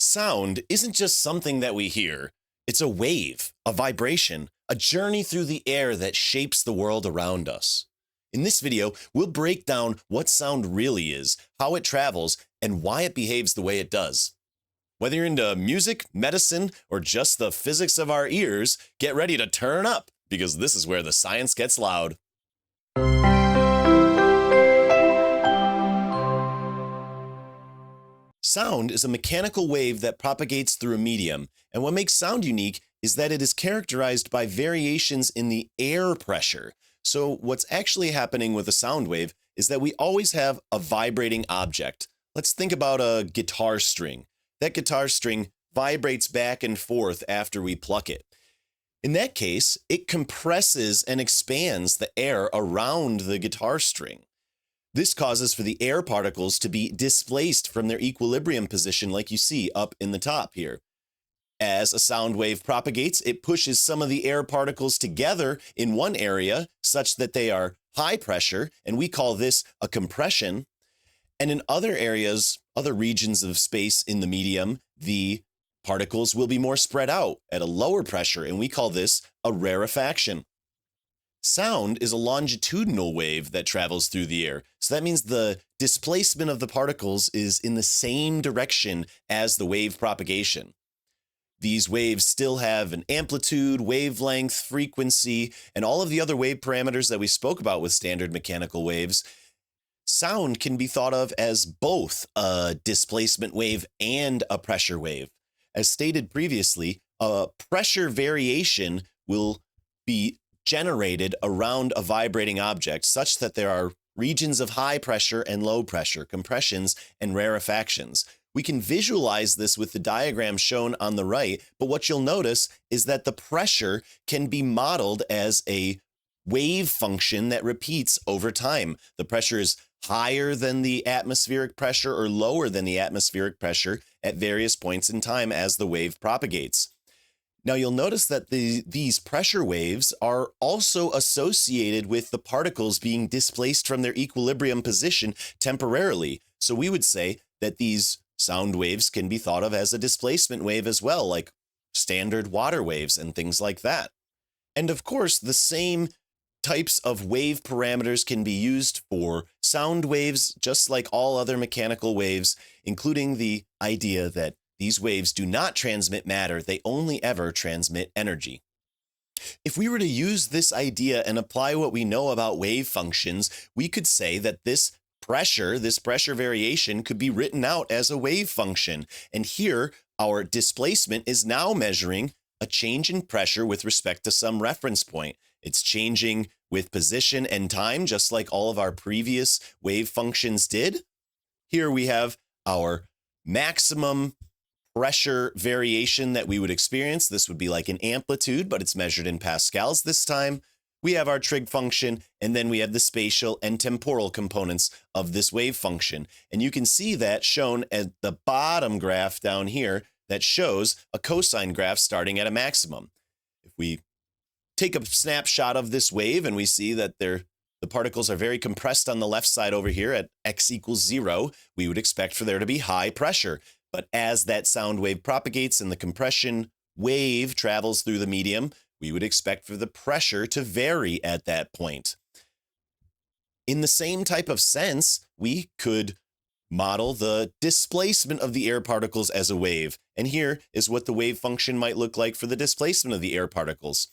Sound isn't just something that we hear. It's a wave, a vibration, a journey through the air that shapes the world around us. In this video, we'll break down what sound really is, how it travels, and why it behaves the way it does. Whether you're into music, medicine, or just the physics of our ears, get ready to turn up, because this is where the science gets loud. Sound is a mechanical wave that propagates through a medium, and what makes sound unique is that it is characterized by variations in the air pressure. So what's actually happening with a sound wave is that we always have a vibrating object. Let's think about a guitar string. That guitar string vibrates back and forth after we pluck it. In that case, it compresses and expands the air around the guitar string. This causes for the air particles to be displaced from their equilibrium position like you see up in the top here. As a sound wave propagates, it pushes some of the air particles together in one area such that they are high pressure, and we call this a compression. And in other areas, other regions of space in the medium, the particles will be more spread out at a lower pressure, and we call this a rarefaction. Sound is a longitudinal wave that travels through the air. So that means the displacement of the particles is in the same direction as the wave propagation. These waves still have an amplitude, wavelength, frequency, and all of the other wave parameters that we spoke about with standard mechanical waves. Sound can be thought of as both a displacement wave and a pressure wave. As stated previously, a pressure variation will be generated around a vibrating object such that there are regions of high pressure and low pressure, compressions and rarefactions. We can visualize this with the diagram shown on the right, but what you'll notice is that the pressure can be modeled as a wave function that repeats over time. The pressure is higher than the atmospheric pressure or lower than the atmospheric pressure at various points in time as the wave propagates. Now you'll notice that these pressure waves are also associated with the particles being displaced from their equilibrium position temporarily. So we would say that these sound waves can be thought of as a displacement wave as well, like standard water waves and things like that. And of course, the same types of wave parameters can be used for sound waves, just like all other mechanical waves, including the idea that these waves do not transmit matter, they only ever transmit energy. If we were to use this idea and apply what we know about wave functions, we could say that this pressure variation could be written out as a wave function. And here, our displacement is now measuring a change in pressure with respect to some reference point. It's changing with position and time, just like all of our previous wave functions did. Here we have our maximum pressure variation that we would experience. This would be like an amplitude, but it's measured in pascals this time. We have our trig function, and then we have the spatial and temporal components of this wave function. And you can see that shown at the bottom graph down here that shows a cosine graph starting at a maximum. If we take a snapshot of this wave and we see that the particles are very compressed on the left side over here at x equals 0, we would expect for there to be high pressure. But as that sound wave propagates and the compression wave travels through the medium, we would expect for the pressure to vary at that point. In the same type of sense, we could model the displacement of the air particles as a wave. And here is what the wave function might look like for the displacement of the air particles.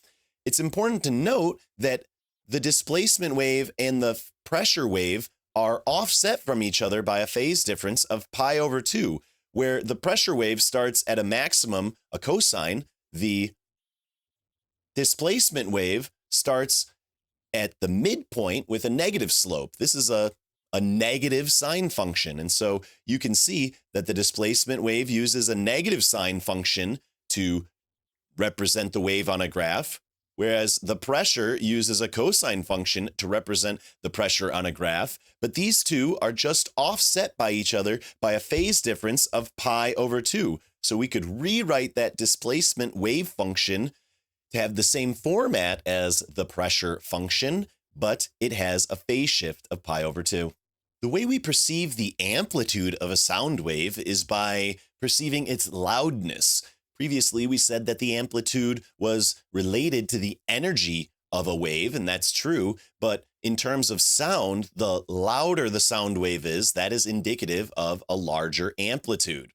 It's important to note that the displacement wave and the pressure wave are offset from each other by a phase difference of pi over 2. Where the pressure wave starts at a maximum, a cosine, the displacement wave starts at the midpoint with a negative slope. This is a negative sine function. And so you can see that the displacement wave uses a negative sine function to represent the wave on a graph, whereas the pressure uses a cosine function to represent the pressure on a graph. But these two are just offset by each other by a phase difference of pi over 2. So we could rewrite that displacement wave function to have the same format as the pressure function, but it has a phase shift of pi over 2. The way we perceive the amplitude of a sound wave is by perceiving its loudness. Previously, we said that the amplitude was related to the energy of a wave, and that's true. But in terms of sound, the louder the sound wave is, that is indicative of a larger amplitude.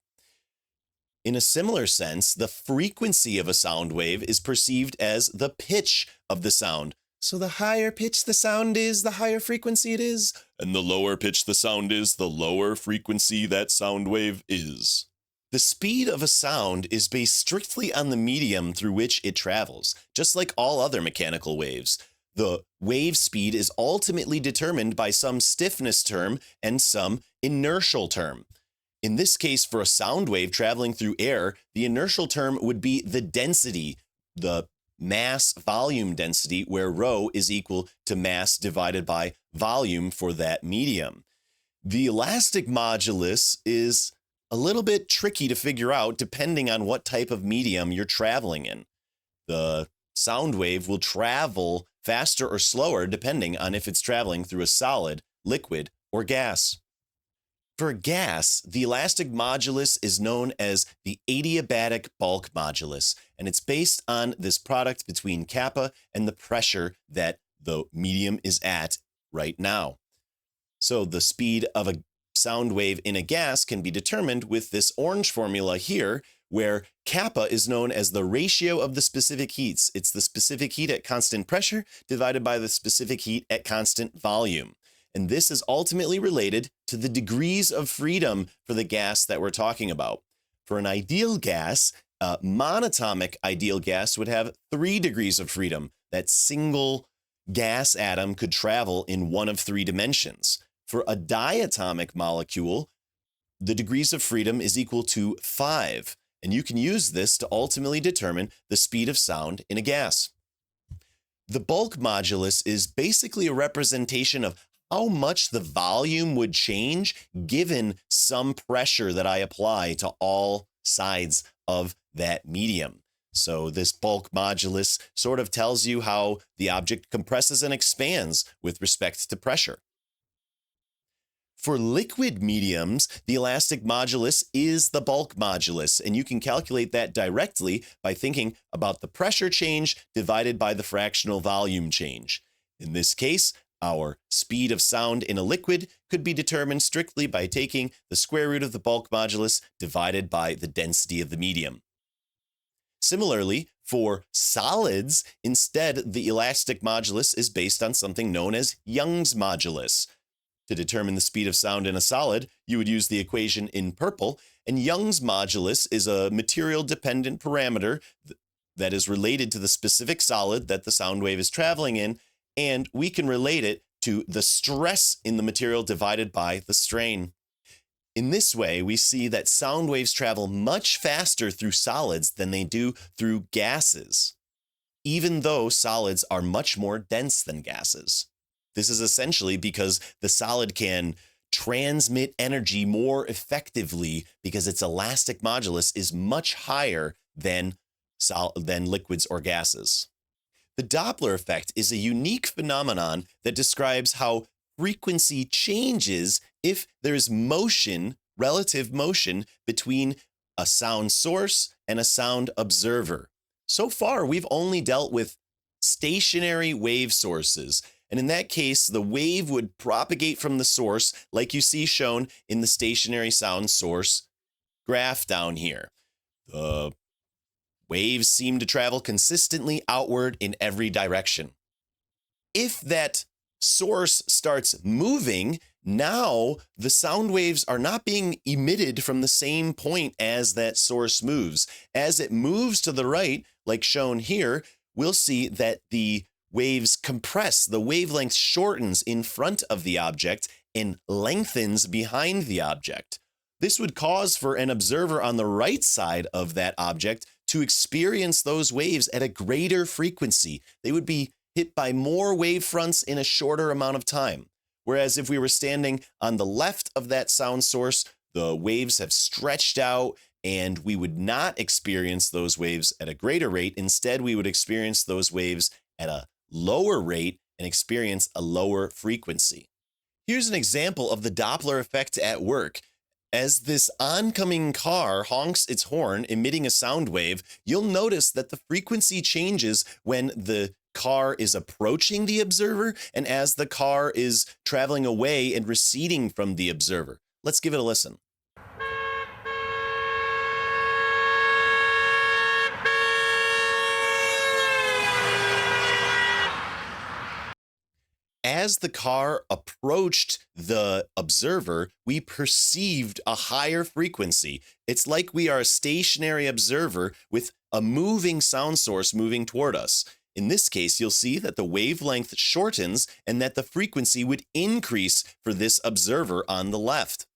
In a similar sense, the frequency of a sound wave is perceived as the pitch of the sound. So the higher pitch the sound is, the higher frequency it is. And the lower pitch the sound is, the lower frequency that sound wave is. The speed of a sound is based strictly on the medium through which it travels, just like all other mechanical waves. The wave speed is ultimately determined by some stiffness term and some inertial term. In this case, for a sound wave traveling through air, the inertial term would be the density, the mass volume density, where rho is equal to mass divided by volume for that medium. The elastic modulus is a little bit tricky to figure out depending on what type of medium you're traveling in. The sound wave will travel faster or slower depending on if it's traveling through a solid, liquid, or gas. For gas, the elastic modulus is known as the adiabatic bulk modulus, and it's based on this product between kappa and the pressure that the medium is at right now. So the speed of a sound wave in a gas can be determined with this orange formula here, where kappa is known as the ratio of the specific heats. It's the specific heat at constant pressure divided by the specific heat at constant volume. And this is ultimately related to the degrees of freedom for the gas that we're talking about. For an ideal gas, a monatomic ideal gas would have 3 degrees of freedom. That single gas atom could travel in one of 3 dimensions. For a diatomic molecule, the degrees of freedom is equal to 5. And you can use this to ultimately determine the speed of sound in a gas. The bulk modulus is basically a representation of how much the volume would change given some pressure that I apply to all sides of that medium. So this bulk modulus sort of tells you how the object compresses and expands with respect to pressure. For liquid mediums, the elastic modulus is the bulk modulus, and you can calculate that directly by thinking about the pressure change divided by the fractional volume change. In this case, our speed of sound in a liquid could be determined strictly by taking the square root of the bulk modulus divided by the density of the medium. Similarly, for solids, instead, the elastic modulus is based on something known as Young's modulus. To determine the speed of sound in a solid, you would use the equation in purple, and Young's modulus is a material-dependent parameter that is related to the specific solid that the sound wave is traveling in, and we can relate it to the stress in the material divided by the strain. In this way, we see that sound waves travel much faster through solids than they do through gases, even though solids are much more dense than gases. This is essentially because the solid can transmit energy more effectively because its elastic modulus is much higher than liquids or gases. The Doppler effect is a unique phenomenon that describes how frequency changes if there's motion, relative motion, between a sound source and a sound observer. So far, we've only dealt with stationary wave sources. And in that case, the wave would propagate from the source, like you see shown in the stationary sound source graph down here. The waves seem to travel consistently outward in every direction. If that source starts moving, now the sound waves are not being emitted from the same point as that source moves. As it moves to the right, like shown here, we'll see that the waves compress, the wavelength shortens in front of the object and lengthens behind the object. This would cause for an observer on the right side of that object to experience those waves at a greater frequency. They would be hit by more wave fronts in a shorter amount of time. Whereas if we were standing on the left of that sound source, the waves have stretched out and we would not experience those waves at a greater rate. Instead, we would experience those waves at a lower rate and experience a lower frequency. Here's an example of the Doppler effect at work. As this oncoming car honks its horn, emitting a sound wave, you'll notice that the frequency changes when the car is approaching the observer and as the car is traveling away and receding from the observer. Let's give it a listen. As the car approached the observer, we perceived a higher frequency. It's like we are a stationary observer with a moving sound source moving toward us. In this case, you'll see that the wavelength shortens and that the frequency would increase for this observer on the left.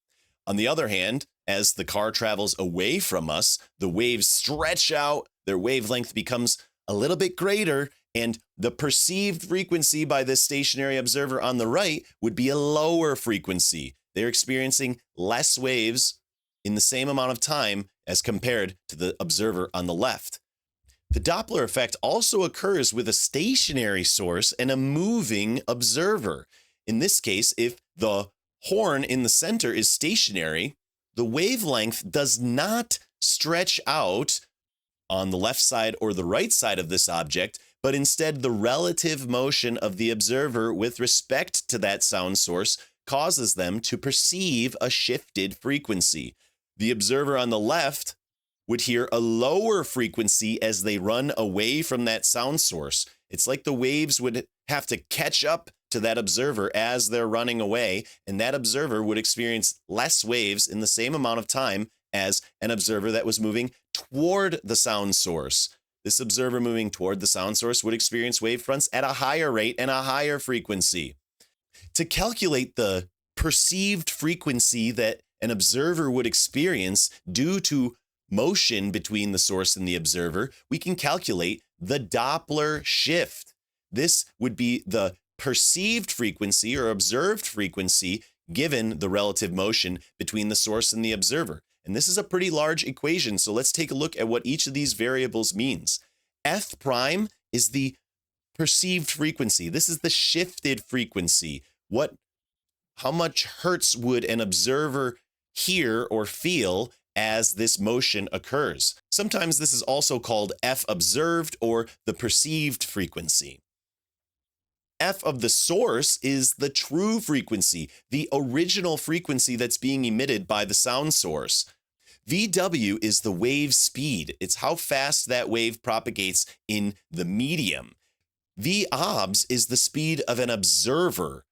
On the other hand, as the car travels away from us, the waves stretch out, their wavelength becomes a little bit greater, and the perceived frequency by this stationary observer on the right would be a lower frequency. They're experiencing less waves in the same amount of time as compared to the observer on the left. The Doppler effect also occurs with a stationary source and a moving observer. In this case, if the horn in the center is stationary, the wavelength does not stretch out on the left side or the right side of this object, but instead the relative motion of the observer with respect to that sound source causes them to perceive a shifted frequency. The observer on the left would hear a lower frequency as they run away from that sound source. It's like the waves would have to catch up to that observer as they're running away, and that observer would experience less waves in the same amount of time as an observer that was moving toward the sound source. This observer moving toward the sound source would experience wave fronts at a higher rate and a higher frequency. To calculate the perceived frequency that an observer would experience due to motion between the source and the observer, we can calculate the Doppler shift. This would be the perceived frequency or observed frequency given the relative motion between the source and the observer. And this is a pretty large equation, so let's take a look at what each of these variables means. F prime is the perceived frequency. This is the shifted frequency. How much hertz would an observer hear or feel as this motion occurs? Sometimes this is also called F observed or the perceived frequency. F of the source is the true frequency, the original frequency that's being emitted by the sound source. VW is the wave speed. It's how fast that wave propagates in the medium. V obs is the speed of an observer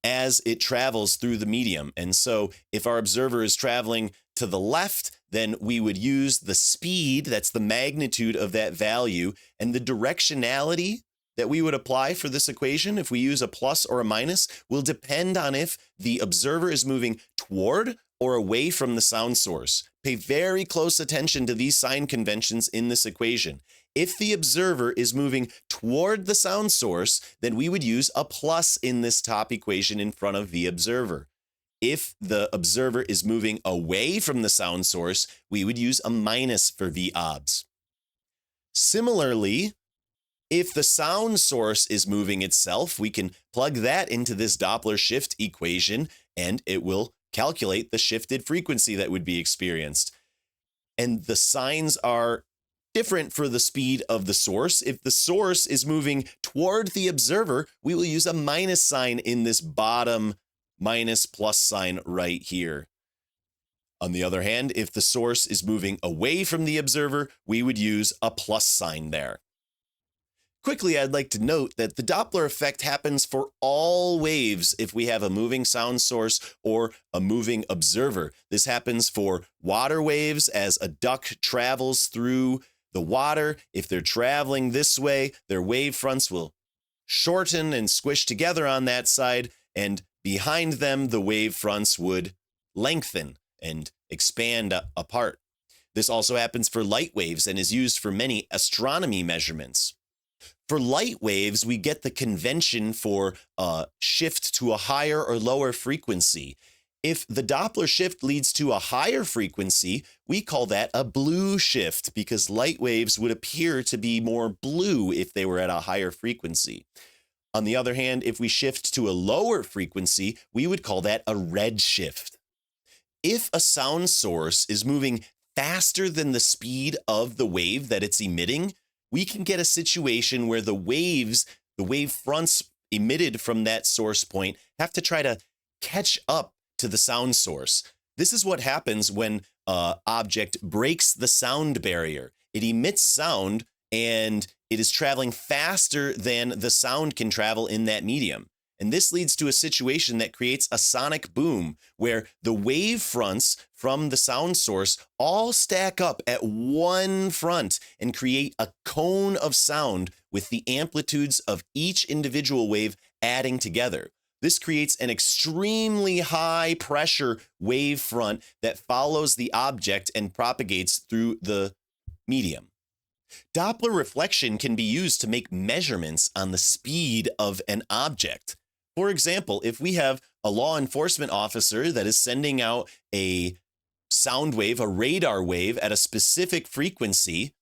as it travels through the medium. And so if our observer is traveling to the left, then we would use the speed, that's the magnitude of that value, and the directionality that we would apply for this equation, if we use a plus or a minus, will depend on if the observer is moving toward or away from the sound source. Pay very close attention to these sign conventions in this equation. If the observer is moving toward the sound source, then we would use a plus in this top equation in front of the observer. If the observer is moving away from the sound source, we would use a minus for V obs. Similarly, if the sound source is moving itself, we can plug that into this Doppler shift equation, and it will calculate the shifted frequency that would be experienced. And the signs are different for the speed of the source. If the source is moving toward the observer, we will use a minus sign in this bottom minus plus sign right here. On the other hand, if the source is moving away from the observer, we would use a plus sign there. Quickly, I'd like to note that the Doppler effect happens for all waves if we have a moving sound source or a moving observer. This happens for water waves as a duck travels through the water. If they're traveling this way, their wave fronts will shorten and squish together on that side, and behind them, the wave fronts would lengthen and expand apart. This also happens for light waves and is used for many astronomy measurements. For light waves, we get the convention for a shift to a higher or lower frequency. If the Doppler shift leads to a higher frequency, we call that a blue shift because light waves would appear to be more blue if they were at a higher frequency. On the other hand, if we shift to a lower frequency, we would call that a red shift. If a sound source is moving faster than the speed of the wave that it's emitting, we can get a situation where the wave fronts emitted from that source point have to try to catch up to the sound source. This is what happens when an object breaks the sound barrier. It emits sound and it is traveling faster than the sound can travel in that medium. And this leads to a situation that creates a sonic boom where the wave fronts from the sound source all stack up at one front and create a cone of sound with the amplitudes of each individual wave adding together. This creates an extremely high pressure wave front that follows the object and propagates through the medium. Doppler reflection can be used to make measurements on the speed of an object. For example, if we have a law enforcement officer that is sending out a sound wave, a radar wave at a specific frequency,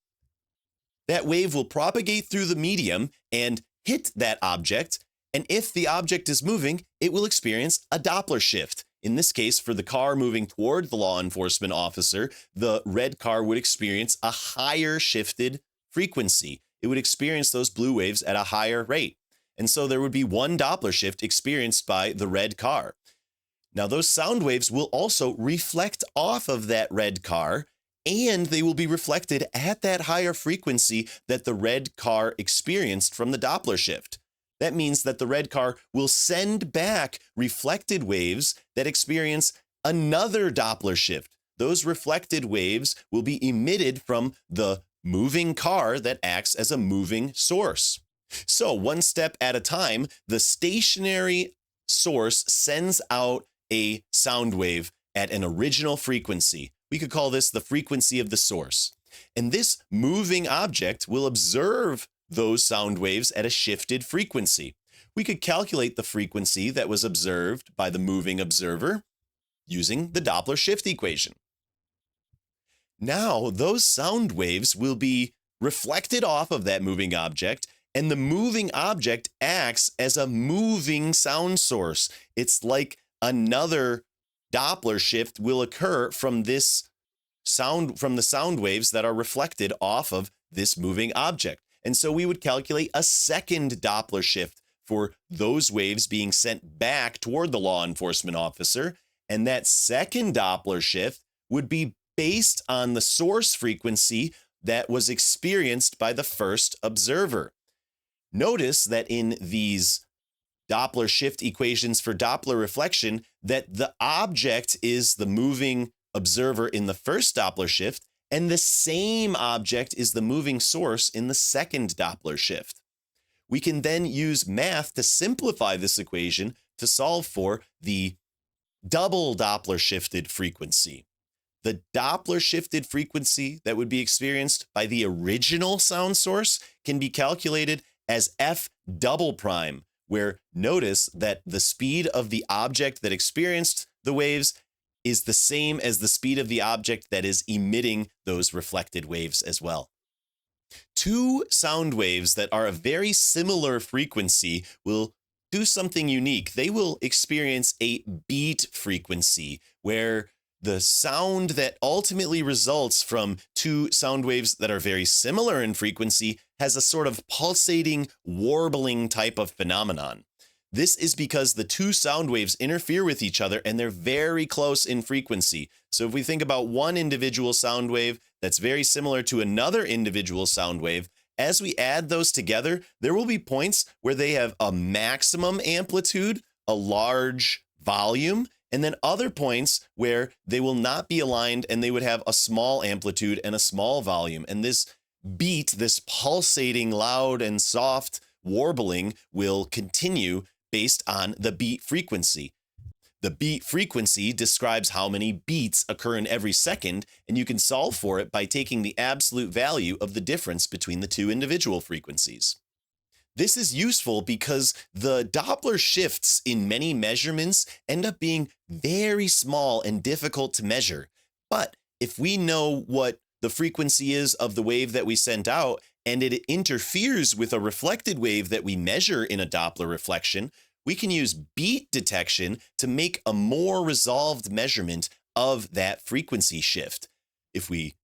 that wave will propagate through the medium and hit that object. And if the object is moving, it will experience a Doppler shift. In this case, for the car moving toward the law enforcement officer, the red car would experience a higher shifted frequency. It would experience those blue waves at a higher rate. And so there would be one Doppler shift experienced by the red car. Now, those sound waves will also reflect off of that red car, and they will be reflected at that higher frequency that the red car experienced from the Doppler shift. That means that the red car will send back reflected waves that experience another Doppler shift. Those reflected waves will be emitted from the moving car that acts as a moving source. So one step at a time, the stationary source sends out a sound wave at an original frequency. We could call this the frequency of the source. And this moving object will observe those sound waves at a shifted frequency. We could calculate the frequency that was observed by the moving observer using the Doppler shift equation. Now, those sound waves will be reflected off of that moving object, and the moving object acts as a moving sound source. It's like another Doppler shift will occur from this sound, from the sound waves that are reflected off of this moving object. And so we would calculate a second Doppler shift for those waves being sent back toward the law enforcement officer. And that second Doppler shift would be based on the source frequency that was experienced by the first observer. Notice that in these Doppler shift equations for Doppler reflection, that the object is the moving observer in the first Doppler shift, and the same object is the moving source in the second Doppler shift. We can then use math to simplify this equation to solve for the double Doppler shifted frequency. The Doppler shifted frequency that would be experienced by the original sound source can be calculated as F double prime, where notice that the speed of the object that experienced the waves is the same as the speed of the object that is emitting those reflected waves as well. Two sound waves that are a very similar frequency will do something unique. They will experience a beat frequency, where the sound that ultimately results from two sound waves that are very similar in frequency has a sort of pulsating, warbling type of phenomenon. This is because the two sound waves interfere with each other and they're very close in frequency. So if we think about one individual sound wave that's very similar to another individual sound wave, as we add those together, there will be points where they have a maximum amplitude, a large volume, and then other points where they will not be aligned and they would have a small amplitude and a small volume. And this beat, this pulsating, loud and soft warbling will continue based on the beat frequency. The beat frequency describes how many beats occur in every second, and you can solve for it by taking the absolute value of the difference between the two individual frequencies. This is useful because the Doppler shifts in many measurements end up being very small and difficult to measure. But if we know what the frequency is of the wave that we sent out, and it interferes with a reflected wave that we measure in a Doppler reflection, we can use beat detection to make a more resolved measurement of that frequency shift. If we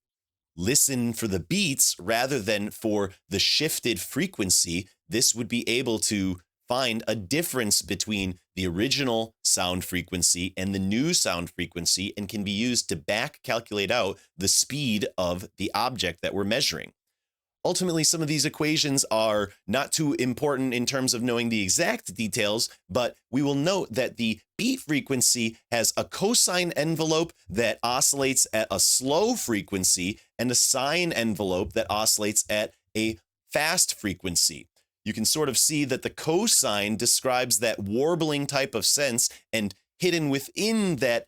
listen for the beats rather than for the shifted frequency, this would be able to find a difference between the original sound frequency and the new sound frequency, and can be used to back calculate out the speed of the object that we're measuring. Ultimately, some of these equations are not too important in terms of knowing the exact details, but we will note that the beat frequency has a cosine envelope that oscillates at a slow frequency and a sine envelope that oscillates at a fast frequency. You can sort of see that the cosine describes that warbling type of sense, and hidden within that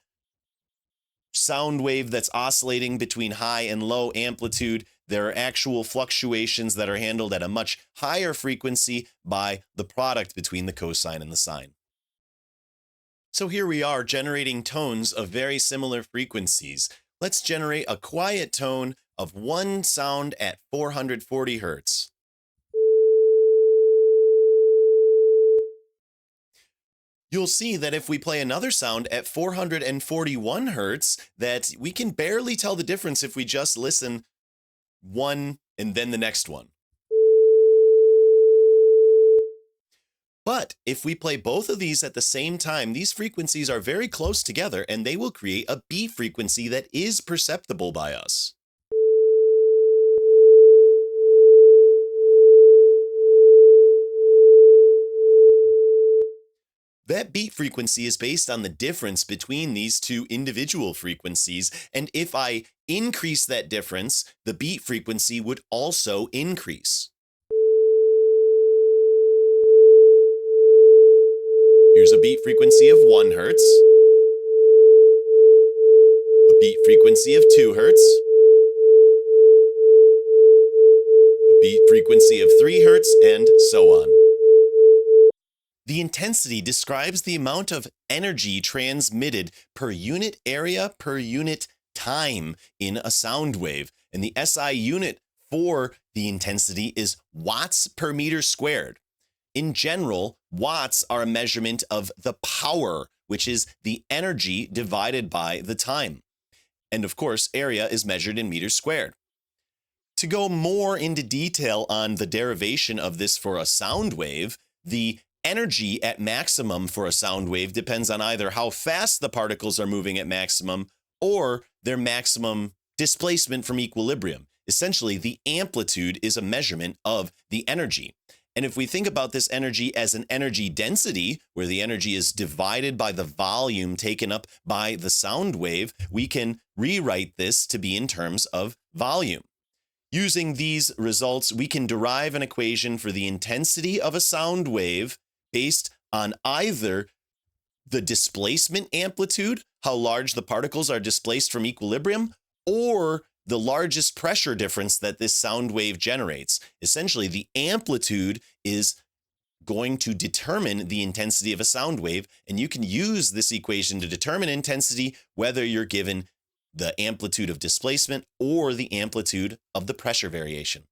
sound wave that's oscillating between high and low amplitude, there are actual fluctuations that are handled at a much higher frequency by the product between the cosine and the sine. So here we are generating tones of very similar frequencies. Let's generate a quiet tone of one sound at 440 hertz. You'll see that if we play another sound at 441 hertz, that we can barely tell the difference if we just listen one and then the next one. But if we play both of these at the same time, these frequencies are very close together, and they will create a beat frequency that is perceptible by us. That beat frequency is based on the difference between these two individual frequencies, and if I increase that difference, the beat frequency would also increase. Here's a beat frequency of 1 hertz, a beat frequency of 2 hertz, a beat frequency of 3 hertz, and so on. The intensity describes the amount of energy transmitted per unit area per unit time in a sound wave, and the SI unit for the intensity is watts per meter squared. In general, watts are a measurement of the power, which is the energy divided by the time. And of course, area is measured in meters squared. To go more into detail on the derivation of this for a sound wave, the energy at maximum for a sound wave depends on either how fast the particles are moving at maximum or their maximum displacement from equilibrium. Essentially, the amplitude is a measurement of the energy. And if we think about this energy as an energy density, where the energy is divided by the volume taken up by the sound wave, we can rewrite this to be in terms of volume. Using these results, we can derive an equation for the intensity of a sound wave based on either the displacement amplitude, how large the particles are displaced from equilibrium, or the largest pressure difference that this sound wave generates. Essentially, the amplitude is going to determine the intensity of a sound wave, and you can use this equation to determine intensity whether you're given the amplitude of displacement or the amplitude of the pressure variation.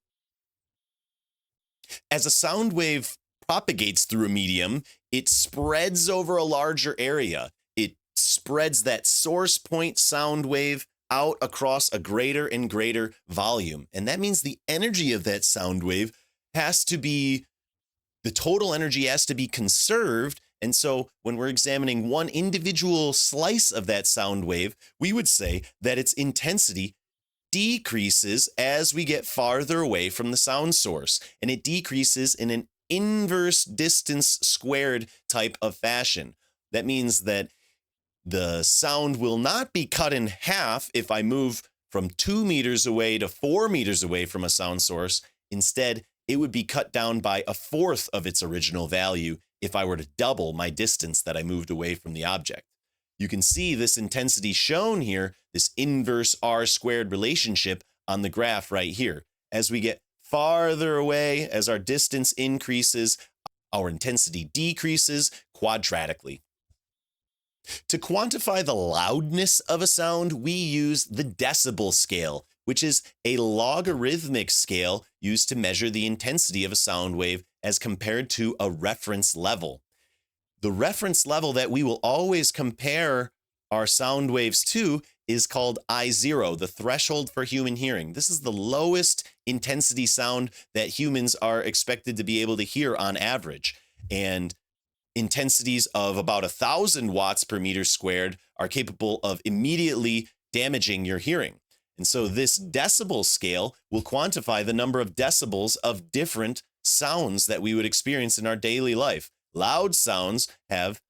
As a sound wave propagates through a medium, it spreads over a larger area. It spreads that source point sound wave out across a greater and greater volume. And that means the energy of that sound wave the total energy has to be conserved. And so when we're examining one individual slice of that sound wave, we would say that its intensity decreases as we get farther away from the sound source. And it decreases in an inverse distance squared type of fashion. That means that the sound will not be cut in half if I move from 2 meters away to 4 meters away from a sound source. Instead, it would be cut down by 1/4 of its original value if I were to double my distance that I moved away from the object. You can see this intensity shown here, this inverse R squared relationship on the graph right here. As we get farther away, as our distance increases, our intensity decreases quadratically. To quantify the loudness of a sound, we use the decibel scale, which is a logarithmic scale used to measure the intensity of a sound wave as compared to a reference level. The reference level that we will always compare our sound waves too is called I0, the threshold for human hearing. This is the lowest intensity sound that humans are expected to be able to hear on average. And intensities of about 1,000 watts per meter squared are capable of immediately damaging your hearing. And so this decibel scale will quantify the number of decibels of different sounds that we would experience in our daily life. Loud sounds have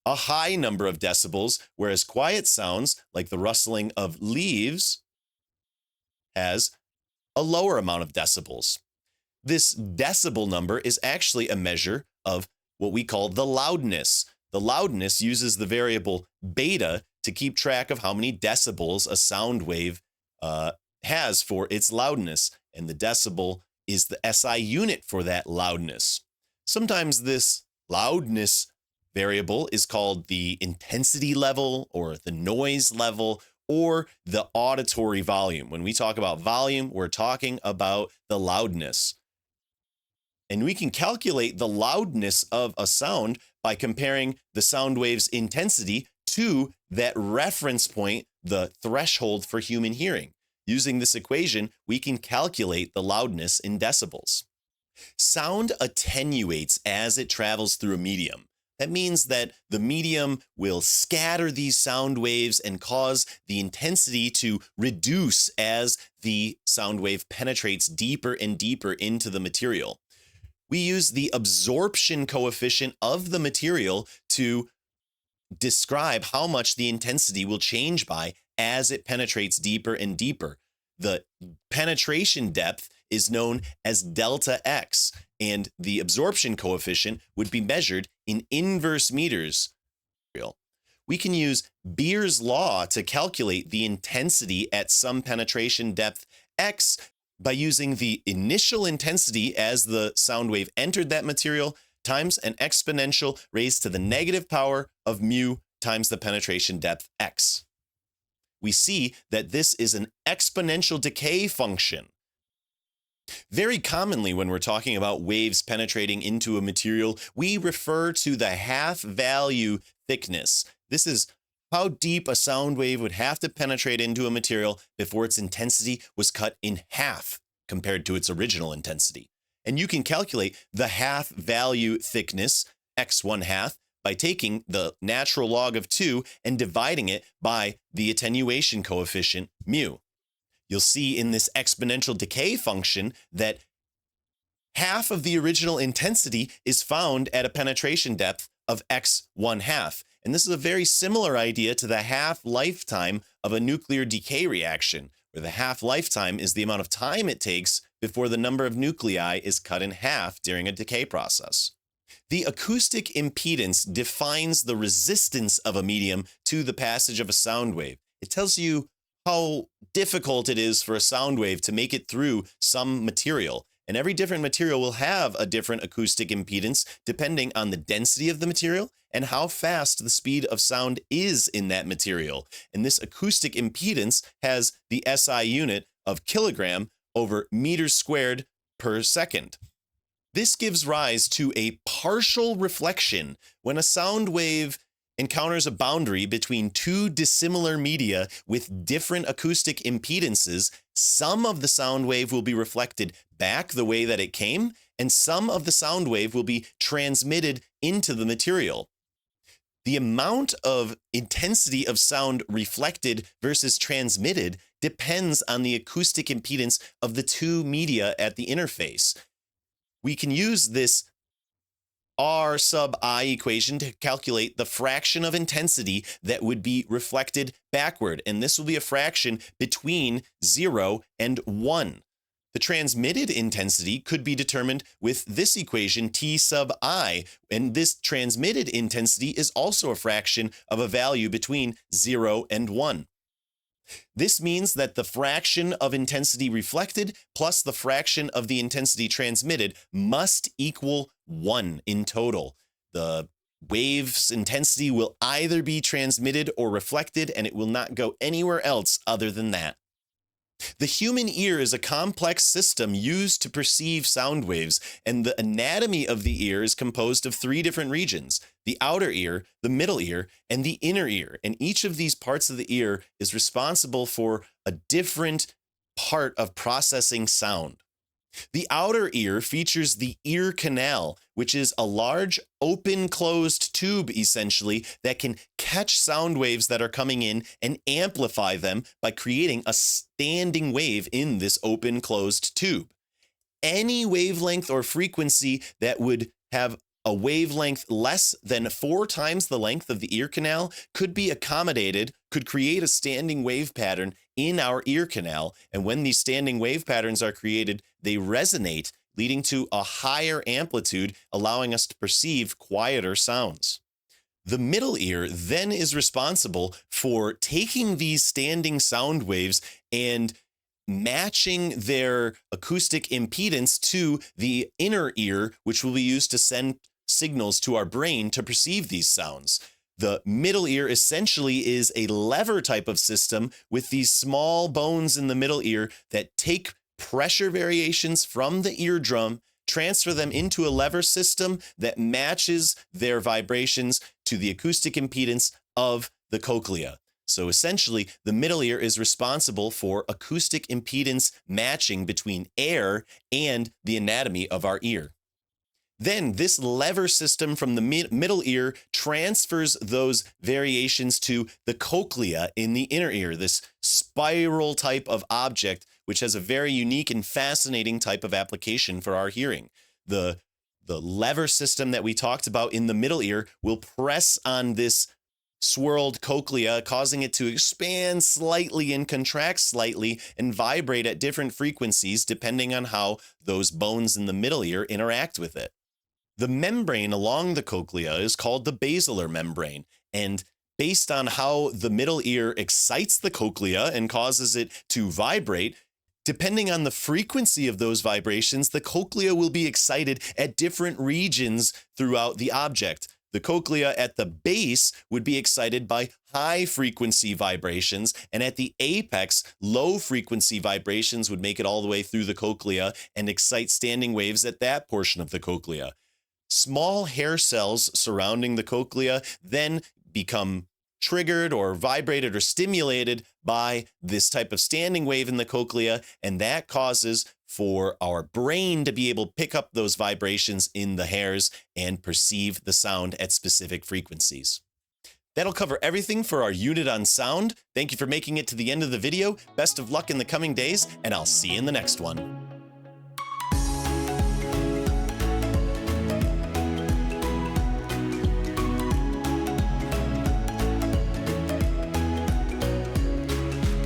a high number of decibels, whereas quiet sounds, like the rustling of leaves, has a lower amount of decibels. This decibel number is actually a measure of what we call the loudness. The loudness uses the variable beta to keep track of how many decibels a sound wave has for its loudness, and the decibel is the SI unit for that loudness. Sometimes this loudness variable is called the intensity level or the noise level or the auditory volume. When we talk about volume, we're talking about the loudness. And we can calculate the loudness of a sound by comparing the sound wave's intensity to that reference point, the threshold for human hearing. Using this equation, we can calculate the loudness in decibels. Sound attenuates as it travels through a medium. That means that the medium will scatter these sound waves and cause the intensity to reduce as the sound wave penetrates deeper and deeper into the material. We use the absorption coefficient of the material to describe how much the intensity will change by as it penetrates deeper and deeper. The penetration depth is known as delta X, and the absorption coefficient would be measured in inverse meters. We can use Beer's law to calculate the intensity at some penetration depth X by using the initial intensity as the sound wave entered that material times an exponential raised to the negative power of mu times the penetration depth X. We see that this is an exponential decay function. Very commonly, when we're talking about waves penetrating into a material, we refer to the half value thickness. This is how deep a sound wave would have to penetrate into a material before its intensity was cut in half compared to its original intensity. And you can calculate the half value thickness, x1/2, by taking the natural log of 2 and dividing it by the attenuation coefficient, mu. You'll see in this exponential decay function that half of the original intensity is found at a penetration depth of x1/2. And this is a very similar idea to the half-lifetime of a nuclear decay reaction, where the half-lifetime is the amount of time it takes before the number of nuclei is cut in half during a decay process. The acoustic impedance defines the resistance of a medium to the passage of a sound wave. It tells you how difficult it is for a sound wave to make it through some material. And every different material will have a different acoustic impedance depending on the density of the material and how fast the speed of sound is in that material. And this acoustic impedance has the SI unit of kilogram over meters squared per second. This gives rise to a partial reflection. When a sound wave encounters a boundary between two dissimilar media with different acoustic impedances, some of the sound wave will be reflected back the way that it came, and some of the sound wave will be transmitted into the material. The amount of intensity of sound reflected versus transmitted depends on the acoustic impedance of the two media at the interface. We can use this R sub I equation to calculate the fraction of intensity that would be reflected backward, and this will be a fraction between 0 and 1. The transmitted intensity could be determined with this equation, T sub I, and this transmitted intensity is also a fraction of a value between 0 and 1. This means that the fraction of intensity reflected plus the fraction of the intensity transmitted must equal 1 in total. The wave's intensity will either be transmitted or reflected, and it will not go anywhere else other than that. The human ear is a complex system used to perceive sound waves, and the anatomy of the ear is composed of 3 different regions: the outer ear, the middle ear, and the inner ear. And each of these parts of the ear is responsible for a different part of processing sound. The outer ear features the ear canal, which is a large open closed tube essentially that can catch sound waves that are coming in and amplify them by creating a standing wave in this open closed tube. Any wavelength or frequency that would have a wavelength less than 4 times the length of the ear canal could be accommodated, could create a standing wave pattern in our ear canal. And when these standing wave patterns are created, they resonate, leading to a higher amplitude, allowing us to perceive quieter sounds. The middle ear then is responsible for taking these standing sound waves and matching their acoustic impedance to the inner ear, which will be used to send signals to our brain to perceive these sounds. The middle ear essentially is a lever type of system with these small bones in the middle ear that take pressure variations from the eardrum, transfer them into a lever system that matches their vibrations to the acoustic impedance of the cochlea. So essentially, the middle ear is responsible for acoustic impedance matching between air and the anatomy of our ear. Then this lever system from the middle ear transfers those variations to the cochlea in the inner ear, this spiral type of object, which has a very unique and fascinating type of application for our hearing. The lever system that we talked about in the middle ear will press on this swirled cochlea, causing it to expand slightly and contract slightly and vibrate at different frequencies depending on how those bones in the middle ear interact with it. The membrane along the cochlea is called the basilar membrane, and based on how the middle ear excites the cochlea and causes it to vibrate, depending on the frequency of those vibrations, the cochlea will be excited at different regions throughout the object. The cochlea at the base would be excited by high frequency vibrations, and at the apex, low frequency vibrations would make it all the way through the cochlea and excite standing waves at that portion of the cochlea. Small hair cells surrounding the cochlea then become triggered or vibrated or stimulated by this type of standing wave in the cochlea, and that causes for our brain to be able to pick up those vibrations in the hairs and perceive the sound at specific frequencies. That'll cover everything for our unit on sound. Thank you for making it to the end of the video. Best of luck in the coming days, and I'll see you in the next one.